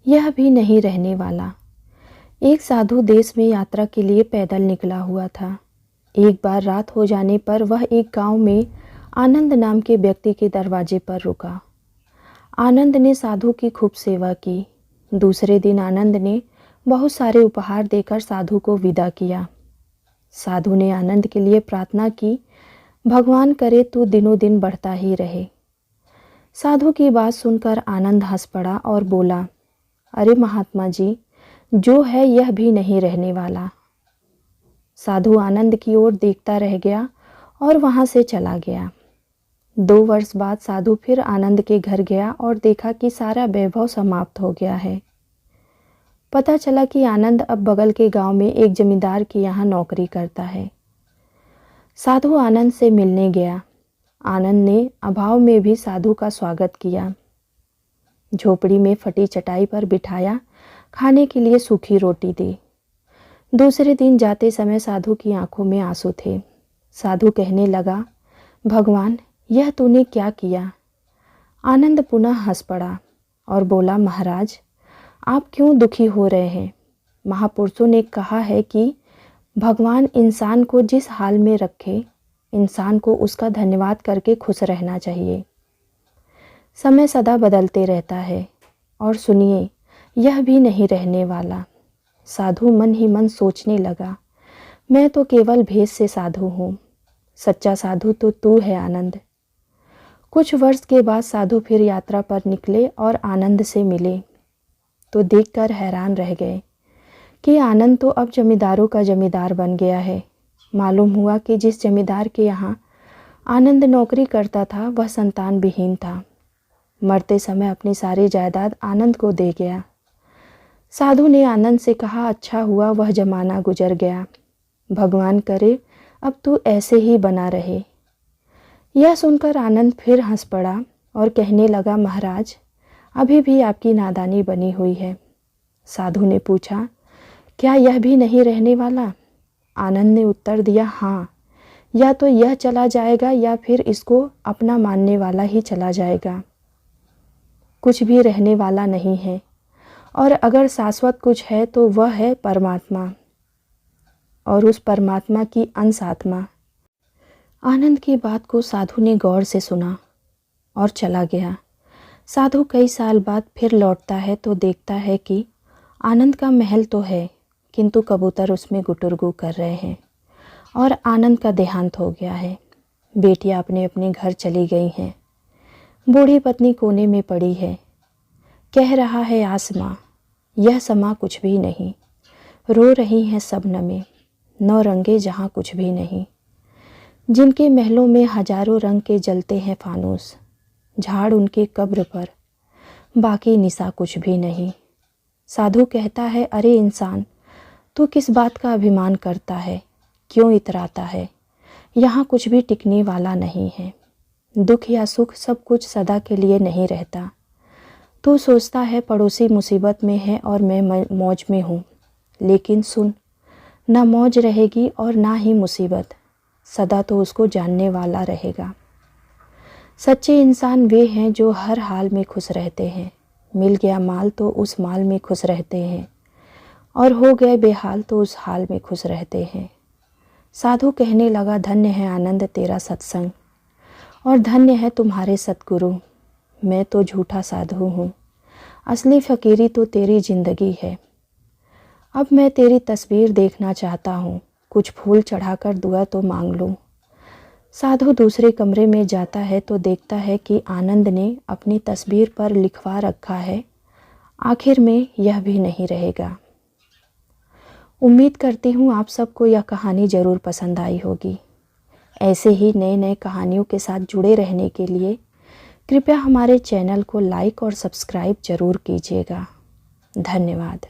यह भी नहीं रहने वाला। एक साधु देश में यात्रा के लिए पैदल निकला हुआ था। एक बार रात हो जाने पर वह एक गांव में आनंद नाम के व्यक्ति के दरवाजे पर रुका। आनंद ने साधु की खूब सेवा की। दूसरे दिन आनंद ने बहुत सारे उपहार देकर साधु को विदा किया। साधु ने आनंद के लिए प्रार्थना की, भगवान करे तू दिनों दिन बढ़ता ही रहे। साधु की बात सुनकर आनंद हंस पड़ा और बोला, अरे महात्मा जी, जो है यह भी नहीं रहने वाला। साधु आनंद की ओर देखता रह गया और वहां से चला गया। 2 वर्ष बाद साधु फिर आनंद के घर गया और देखा कि सारा वैभव समाप्त हो गया है। पता चला कि आनंद अब बगल के गांव में एक जमींदार के यहाँ नौकरी करता है। साधु आनंद से मिलने गया। आनंद ने अभाव में भी साधु का स्वागत किया। झोपड़ी में फटी चटाई पर बिठाया, खाने के लिए सूखी रोटी दी। दूसरे दिन जाते समय साधु की आंखों में आंसू थे। साधु कहने लगा, भगवान, यह तूने क्या किया? आनंद पुनः हंस पड़ा और बोला, महाराज, आप क्यों दुखी हो रहे हैं? महापुरुषों ने कहा है कि भगवान इंसान को जिस हाल में रखे, इंसान को उसका धन्यवाद करके खुश रहना चाहिए। समय सदा बदलते रहता है और सुनिए, यह भी नहीं रहने वाला। साधु मन ही मन सोचने लगा, मैं तो केवल भेष से साधु हूँ, सच्चा साधु तो तू है आनंद। कुछ वर्ष के बाद साधु फिर यात्रा पर निकले और आनंद से मिले तो देखकर हैरान रह गए कि आनंद तो अब जमींदारों का जमींदार बन गया है। मालूम हुआ कि जिस जमींदार के यहाँ आनंद नौकरी करता था वह संतान विहीन था। मरते समय अपनी सारी जायदाद आनंद को दे गया। साधु ने आनंद से कहा, अच्छा हुआ वह जमाना गुजर गया। भगवान करे अब तू ऐसे ही बना रहे। यह सुनकर आनंद फिर हंस पड़ा और कहने लगा, महाराज, अभी भी आपकी नादानी बनी हुई है। साधु ने पूछा, क्या यह भी नहीं रहने वाला? आनंद ने उत्तर दिया, हाँ, या तो यह चला जाएगा या फिर इसको अपना मानने वाला ही चला जाएगा। कुछ भी रहने वाला नहीं है और अगर शाश्वत कुछ है तो वह है परमात्मा और उस परमात्मा की अंश आत्मा। आनंद की बात को साधु ने गौर से सुना और चला गया। साधु कई साल बाद फिर लौटता है तो देखता है कि आनंद का महल तो है किंतु कबूतर उसमें गुटुरगू कर रहे हैं और आनंद का देहांत हो गया है। बेटियां अपने अपने घर चली गई हैं। बूढ़ी पत्नी कोने में पड़ी है। कह रहा है आसमां, यह समा कुछ भी नहीं। रो रही हैं सब नमें, नौ रंगे जहाँ कुछ भी नहीं। जिनके महलों में हजारों रंग के जलते हैं फानूस, झाड़ उनके कब्र पर, बाकी निशा कुछ भी नहीं। साधु कहता है, अरे इंसान, तू किस बात का अभिमान करता है? क्यों इतराता है? यहाँ कुछ भी टिकने वाला नहीं है। दुख या सुख सब कुछ सदा के लिए नहीं रहता। तू सोचता है पड़ोसी मुसीबत में है और मैं मौज में हूँ, लेकिन सुन, ना मौज रहेगी और ना ही मुसीबत, सदा तो उसको जानने वाला रहेगा। सच्चे इंसान वे हैं जो हर हाल में खुश रहते हैं। मिल गया माल तो उस माल में खुश रहते हैं और हो गए बेहाल तो उस हाल में खुश रहते हैं। साधु कहने लगा, धन्य है आनंद तेरा सत्संग और धन्य है तुम्हारे सतगुरु। मैं तो झूठा साधु हूँ, असली फ़कीरी तो तेरी ज़िंदगी है। अब मैं तेरी तस्वीर देखना चाहता हूँ, कुछ फूल चढ़ाकर दुआ तो मांग लूँ। साधु दूसरे कमरे में जाता है तो देखता है कि आनंद ने अपनी तस्वीर पर लिखवा रखा है, आखिर में यह भी नहीं रहेगा। उम्मीद करती हूँ आप सबको यह कहानी ज़रूर पसंद आई होगी। ऐसे ही नए नए कहानियों के साथ जुड़े रहने के लिए कृपया हमारे चैनल को लाइक और सब्सक्राइब ज़रूर कीजिएगा। धन्यवाद।